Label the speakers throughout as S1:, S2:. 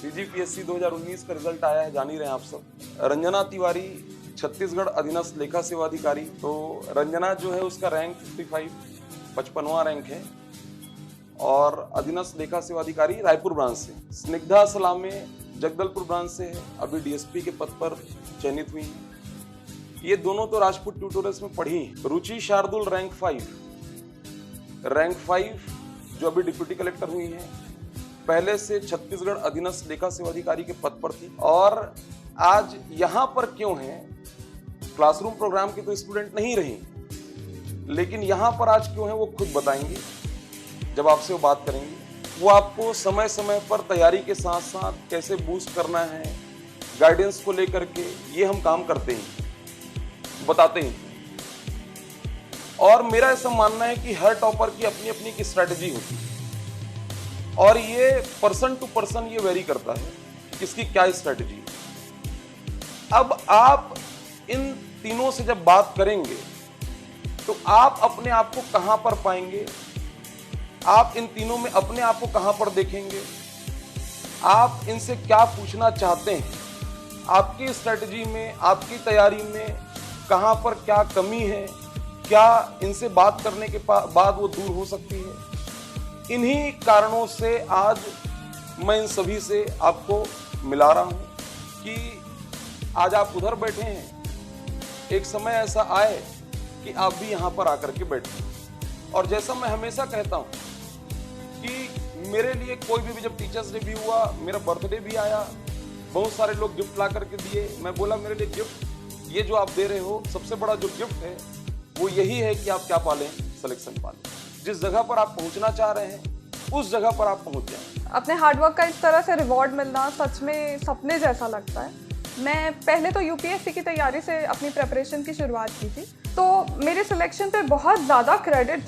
S1: CGPSC 2019 का result आया है, जान ही रहे हैं आप सब। रंजना तिवारी छत्तीसगढ़ अधीनस्थ लेखा सेवा अधिकारी। तो रंजना जो है उसका रैंक 55वां रैंक है और अधीनस्थ लेखा सेवा अधिकारी रायपुर ब्रांच से। स्निग्धा सलामे जगदलपुर ब्रांच से है, अभी डीएसपी के पद पर चयनित हुई है। ये दोनों तो राजपूत ट्यूटोरियल्स में पढ़ी हैं। रुचि शार्दुल रैंक 5 जो अभी डिप्यूटी कलेक्टर हुई है, पहले से छत्तीसगढ़ अधीनस्थ लेखा सेवा अधिकारी के पद पर थी और आज यहाँ पर क्यों है, क्लासरूम प्रोग्राम की तो स्टूडेंट नहीं रही, लेकिन यहाँ पर आज क्यों है वो खुद बताएंगी जब आपसे वो बात करेंगी। वो आपको समय समय पर तैयारी के साथ साथ कैसे बूस्ट करना है, गाइडेंस को लेकर के ये हम काम करते हैं, बताते हैं। और मेरा ऐसा मानना है कि हर टॉपर की अपनी अपनी की स्ट्रैटेजी होती है और ये पर्सन टू पर्सन ये वेरी करता है कि किसकी क्या स्ट्रैटेजी है। अब आप इन तीनों से जब बात करेंगे तो आप अपने आप को कहां पर पाएंगे, आप इन तीनों में अपने आप को कहां पर देखेंगे, आप इनसे क्या पूछना चाहते हैं, आपकी स्ट्रैटेजी में, आपकी तैयारी में कहां पर क्या कमी है, क्या इनसे बात करने के बाद वो दूर हो सकती है। इन्हीं कारणों से आज मैं इन सभी से आपको मिला रहा हूं कि आज आप उधर बैठे हैं, एक समय ऐसा आए कि आप भी यहां पर आकर के बैठे। और जैसा मैं हमेशा कहता हूं कि मेरे लिए कोई भी जब टीचर्स डे भी हुआ, मेरा बर्थडे भी आया, बहुत सारे लोग गिफ्ट ला करके दिए। मैं बोला मेरे लिए गिफ्ट ये जो आप दे रहे हो, सबसे बड़ा जो गिफ्ट है वो यही है कि आप क्या पालें, सिलेक्शन पालें। जिस जगह पर आप पहुंचना चाह रहे हैं उस जगह पर आप पहुंच जाएं।
S2: अपने हार्डवर्क का इस तरह से रिवॉर्ड मिलना सच में सपने जैसा लगता है। मैं पहले तो यूपीएससी की तैयारी से अपनी प्रेपरेशन की शुरुआत की थी, तो मेरे सिलेक्शन पे बहुत ज़्यादा क्रेडिट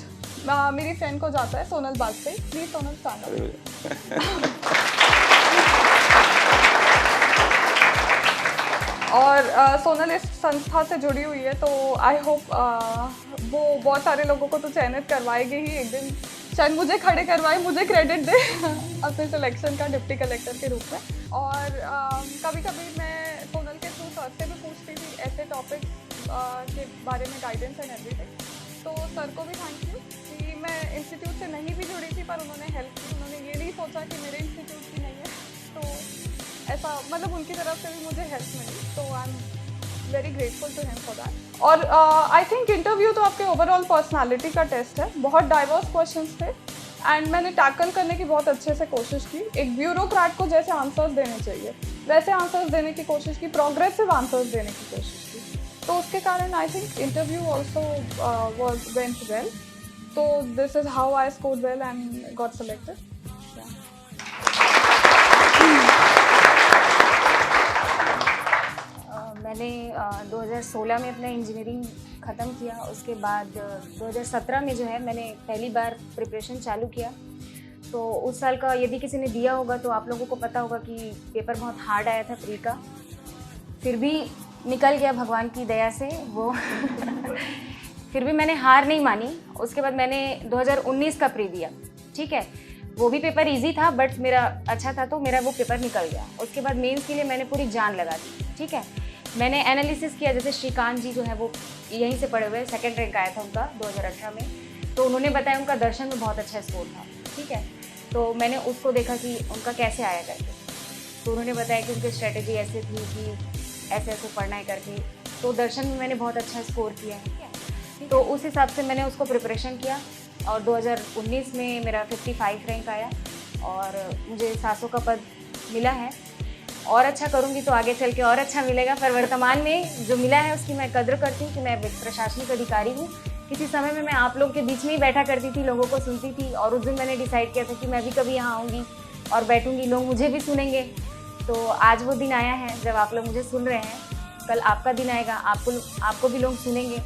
S2: मेरी फ्रेंड को जाता है, Sonal Bajpai. Please Sonal stand up. और सोनल इस संस्था से जुड़ी हुई है, तो आई होप वो बहुत सारे लोगों को तो चयनित करवाएगी ही एक दिन, शायद मुझे खड़े करवाए, मुझे क्रेडिट दे अपने सिलेक्शन का डिप्टी कलेक्टर के रूप में। और कभी कभी मैं सोनल के थ्रू सर से भी पूछती थी ऐसे टॉपिक के बारे में, गाइडेंस एंड एवरीथिंग। तो सर को भी थैंक यू कि मैं इंस्टीट्यूट से नहीं भी जुड़ी थी पर उन्होंने हेल्प की। उन्होंने ये नहीं सोचा कि मेरे इंस्टीट्यूट की नहीं है, तो ऐसा मतलब उनकी तरफ से भी मुझे हेल्प मिली, तो I am very grateful to him for that. और आई थिंक इंटरव्यू तो आपके ओवरऑल पर्सनालिटी का टेस्ट है। बहुत डाइवर्स क्वेश्चंस थे एंड मैंने टैकल करने की बहुत अच्छे से कोशिश की। एक ब्यूरोक्रेट को जैसे आंसर्स देने चाहिए वैसे आंसर्स देने की कोशिश की, प्रोग्रेसिव आंसर्स देने की कोशिश की, तो उसके कारण I think interview also was went well. So this is how I scored well and got selected.
S3: मैंने 2016 में अपना इंजीनियरिंग ख़त्म किया। उसके बाद 2017 में जो है मैंने पहली बार प्रिपरेशन चालू किया। तो उस साल का यदि किसी ने दिया होगा तो आप लोगों को पता होगा कि पेपर बहुत हार्ड आया था प्री का, फिर भी निकल गया भगवान की दया से वो फिर भी मैंने हार नहीं मानी। उसके बाद मैंने 2019 का प्री दिया, ठीक है, वो भी पेपर इजी था बट मेरा अच्छा था तो मेरा वो पेपर निकल गया। उसके बाद मेंस के लिए मैंने पूरी जान लगा दी, ठीक है। मैंने एनालिसिस किया, जैसे श्रीकांत जी जो है वो यहीं से पढ़े हुए, सेकंड रैंक आया था उनका 2018 में, तो उन्होंने बताया उनका दर्शन में बहुत अच्छा स्कोर था, ठीक है। तो मैंने उसको देखा कि उनका कैसे आया करके, तो उन्होंने बताया कि उनकी स्ट्रेटेजी ऐसे थी कि ऐसे ऐसे पढ़ना है करके, तो दर्शन में मैंने बहुत अच्छा स्कोर किया, ठीक है। तो उस हिसाब से मैंने उसको प्रिपरेशन किया और 2019 में मेरा 55 रैंक आया और मुझे 700 का पद मिला है। और अच्छा करूँगी तो आगे चल के और अच्छा मिलेगा, पर वर्तमान में जो मिला है उसकी मैं कद्र करती हूँ कि मैं एक प्रशासनिक अधिकारी हूँ। किसी समय में मैं आप लोग के बीच में ही बैठा करती थी, लोगों को सुनती थी, और उस दिन मैंने डिसाइड किया था कि मैं भी कभी यहाँ आऊँगी और बैठूँगी, लोग मुझे भी सुनेंगे। तो आज वो दिन आया है जब आप लोग मुझे सुन रहे हैं, कल आपका दिन आएगा, आपको भी लोग सुनेंगे,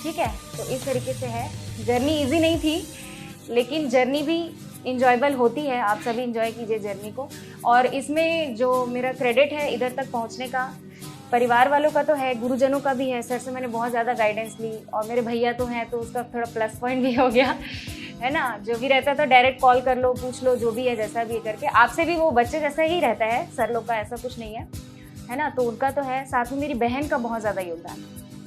S3: ठीक है। तो इस तरीके से है। जर्नी ईजी नहीं थी, लेकिन जर्नी भी इंजॉयबल होती है। आप सभी इंजॉय कीजिए जर्नी को। और इसमें जो मेरा क्रेडिट है इधर तक पहुंचने का, परिवार वालों का तो है, गुरुजनों का भी है। सर से मैंने बहुत ज़्यादा गाइडेंस ली और मेरे भैया तो हैं तो उसका थोड़ा प्लस पॉइंट भी हो गया। है ना, जो भी रहता है तो डायरेक्ट कॉल कर लो, पूछ लो, जो भी है जैसा भी है करके। आपसे भी वो बच्चे जैसा ही रहता है, सर लोग का ऐसा कुछ नहीं है ना। तो उनका तो है, साथ में मेरी बहन का बहुत ज़्यादा योगदान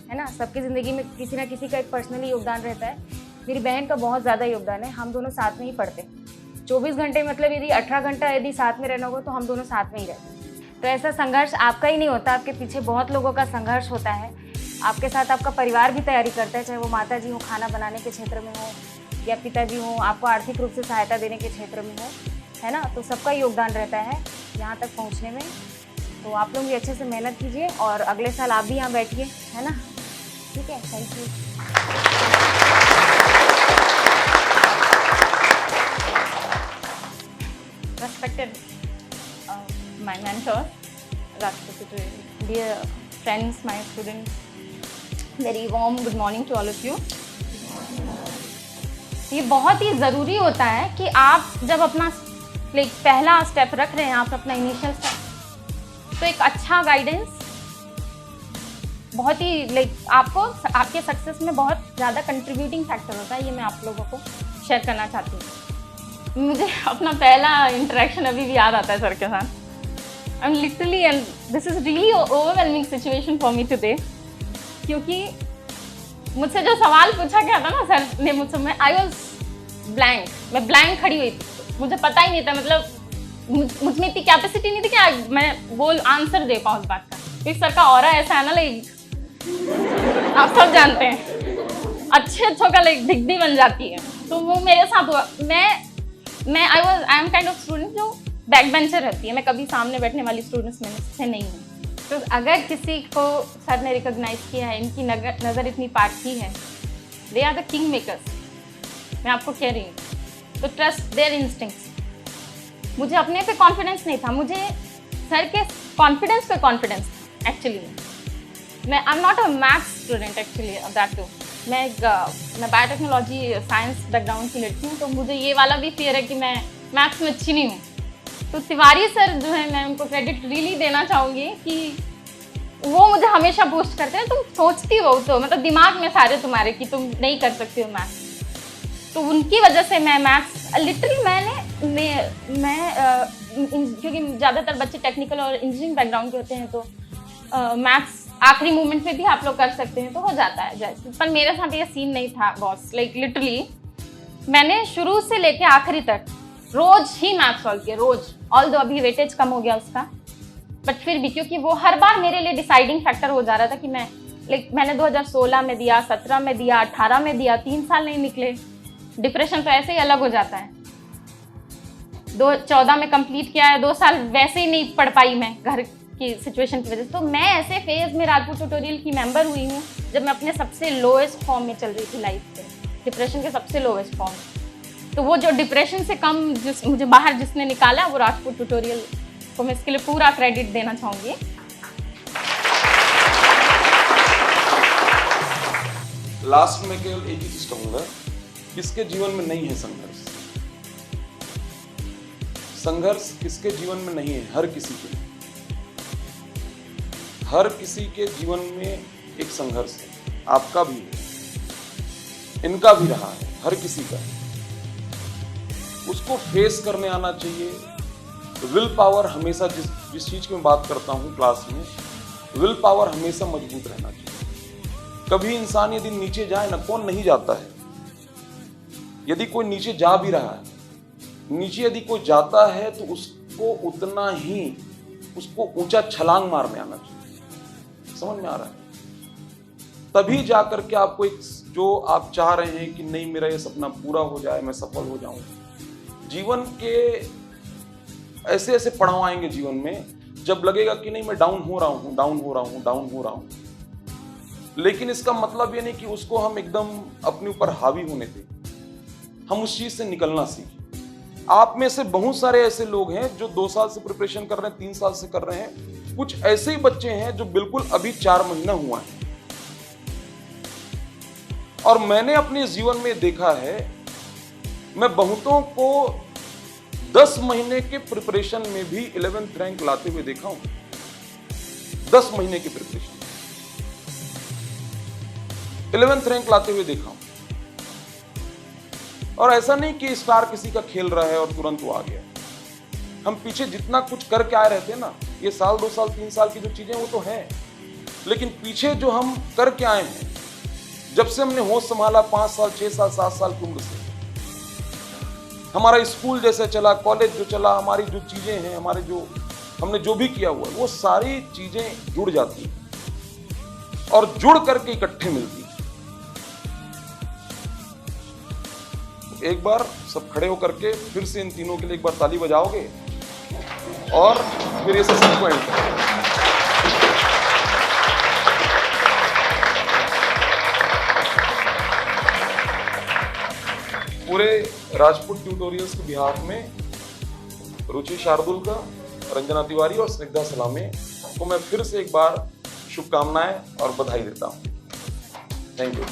S3: है ना। सबकी ज़िंदगी में किसी ना किसी का एक पर्सनली योगदान रहता है। मेरी बहन का बहुत ज़्यादा योगदान है। हम दोनों साथ में ही पढ़ते, 24 घंटे, मतलब यदि 18 घंटा यदि साथ में रहना होगा तो हम दोनों साथ में ही रहते। तो ऐसा संघर्ष आपका ही नहीं होता, आपके पीछे बहुत लोगों का संघर्ष होता है। आपके साथ आपका परिवार भी तैयारी करता है, चाहे वो माता जी हो खाना बनाने के क्षेत्र में हो, या पिताजी हो आपको आर्थिक रूप से सहायता देने के क्षेत्र में हो, है ना। तो सबका योगदान रहता है यहाँ तक पहुँचने में। तो आप लोग भी अच्छे से मेहनत कीजिए और अगले साल आप भी यहाँ बैठिए, है ना। ठीक है, thank you.
S4: Respected my mentor, Rajput, dear friends, my students, very warm good morning to all of you. ये बहुत ही ज़रूरी होता है कि आप जब अपना पहला स्टेप रख रहे हैं, आप अपना इनिशियल स्टेप, तो एक अच्छा गाइडेंस बहुत ही आपको आपके सक्सेस में बहुत ज़्यादा कंट्रीब्यूटिंग फैक्टर होता है। ये मैं आप लोगों को शेयर करना चाहती हूँ। मुझे अपना पहला इंटरेक्शन अभी भी याद आता है सर के साथ। I'm literally, and this is really overwhelming situation for me today, क्योंकि मुझसे जो सवाल पूछा गया था ना सर ने मुझसे, मैं I was blank, मैं ब्लैंक खड़ी हुई थी। मुझे पता ही नहीं था, मतलब मुझ में इतनी कैपेसिटी नहीं थी कि मैं वो आंसर दे पाऊँ उस बात का। क्योंकि सर का ऑरा ऐसा है ना, आप सब जानते हैं, अच्छों का दिग्दी बन जाती है। तो वो मेरे साथ हुआ। मैं I am kind of student जो बैक बेंचर रहती है, मैं कभी सामने बैठने वाली स्टूडेंट्स में से नहीं हूँ। तो अगर किसी को सर ने रिकॉग्नाइज किया है, इनकी नज़र इतनी पारखी है, they are the king makers, मैं आपको कह रही हूँ। तो ट्रस्ट देयर इंस्टिंक्ट्स। मुझे अपने पे कॉन्फिडेंस नहीं था, मुझे सर के कॉन्फिडेंस पे कॉन्फिडेंस था एक्चुअली। मैं I am not a maths student actually, that too. मैं बायोटेक्नोलॉजी साइंस बैकग्राउंड की लड़की हूँ, तो मुझे ये वाला भी फियर है कि मैं मैथ्स में अच्छी नहीं हूँ। तो तिवारी सर जो है, मैं उनको क्रेडिट रियली देना चाहूँगी कि वो मुझे हमेशा बूस्ट करते हैं। तुम सोचती हो तो मतलब दिमाग में सारे तुम्हारे कि तुम नहीं कर सकती हो मैथ्स। तो उनकी वजह से मैं मैथ्स लिटरली क्योंकि ज़्यादातर बच्चे टेक्निकल और इंजीनियरिंग बैकग्राउंड के होते हैं, तो मैथ्स आखिरी मोमेंट में भी आप लोग कर सकते हैं तो हो जाता है जैसे। पर मेरे साथ ये सीन नहीं था बॉस। लिटरली मैंने शुरू से लेके आखिरी तक रोज ही मैथ सॉल्व किया, रोज। ऑल दो अभी वेटेज कम हो गया उसका, बट फिर भी, क्योंकि वो हर बार मेरे लिए डिसाइडिंग फैक्टर हो जा रहा था कि मैंने 2016 में दिया, 17 में दिया, 18 में दिया, 3 साल नहीं निकले। डिप्रेशन तो ऐसे ही अलग हो जाता है। 14 में कंप्लीट किया है, 2 साल वैसे ही नहीं पढ़ पाई मैं घर की सिचुएशन की वजह से। तो मैं ऐसे फेज में राजपूत ट्यूटोरियल की मेंबर हुई हूँ जब मैं अपने सबसे लोएस्ट फॉर्म में चल रही थी लाइफ में, डिप्रेशन के सबसे लोएस्ट फॉर्म। तो वो जो डिप्रेशन से कम मुझे बाहर जिसने निकाला, वो राजपूत ट्यूटोरियल को मैं इसके लिए पूरा क्रेडिट देना चाहूँगी।
S1: लास्ट में केवल एक ही चीज कहूंगा, किसके जीवन में नहीं है संघर्ष? संघर्ष किसके जीवन में नहीं है? हर किसी के, हर किसी के जीवन में एक संघर्ष है। आपका भी है, इनका भी रहा है, हर किसी का। उसको फेस करने आना चाहिए। विल पावर हमेशा, जिस चीज की मैं बात करता हूं क्लास में, विल पावर हमेशा मजबूत रहना चाहिए। कभी इंसान यदि नीचे जाए ना, कौन नहीं जाता है? यदि कोई नीचे जा भी रहा है, नीचे यदि कोई जाता है तो उसको उतना ही उसको ऊंचा छलांग मारने आना चाहिए। समझ में आ रहा है? तभी जाकर के आपको एक जो आप चाह रहे हैं कि नहीं मेरा ये सपना पूरा हो जाए, मैं सफल हो जाऊं। जीवन के ऐसे ऐसे पड़ाव आएंगे जीवन में जब लगेगा कि नहीं मैं डाउन हो रहा हूं। लेकिन इसका मतलब ये नहीं कि उसको हम एकदम अपने ऊपर हावी होने दें। हम उस चीज से निकलना सीखें। आप में से बहुत सारे ऐसे लोग हैं जो 2 साल से प्रिपरेशन कर रहे हैं, 3 साल से कर रहे हैं। कुछ ऐसे ही बच्चे हैं जो बिल्कुल अभी 4 महीना हुआ है। और मैंने अपने जीवन में देखा है, मैं बहुतों को 10 महीने के प्रिपरेशन में भी 11th रैंक लाते हुए देखा हूं। 10 महीने की प्रिपरेशन 11th रैंक लाते हुए देखा हूं। और ऐसा नहीं कि स्टार किसी का खेल रहा है और तुरंत वो आ गया। हम पीछे जितना कुछ करके आए रहते हैं ना, ये साल 2 साल 3 साल की जो चीजें वो तो है, लेकिन पीछे जो हम करके आए हैं, जब से हमने होश संभाला 5 साल 6 साल 7 साल की उम्र से, हमारा स्कूल जैसे चला, कॉलेज जो चला, हमारी जो चीजें हैं, हमारे जो हमने जो भी किया हुआ है, वो सारी चीजें जुड़ जाती हैं और जुड़ करके इकट्ठे मिलती हैं। एक बार सब खड़े होकर के फिर से इन तीनों के लिए एक बार ताली बजाओगे और फिर ये सेशन को एंड करेंगे। पूरे राजपूत ट्यूटोरियल्स के बिहाफ में रुचि शार्दुल का, रंजना तिवारी और स्निग्धा सलामे को मैं फिर से एक बार शुभकामनाएं और बधाई देता हूं। Thank you.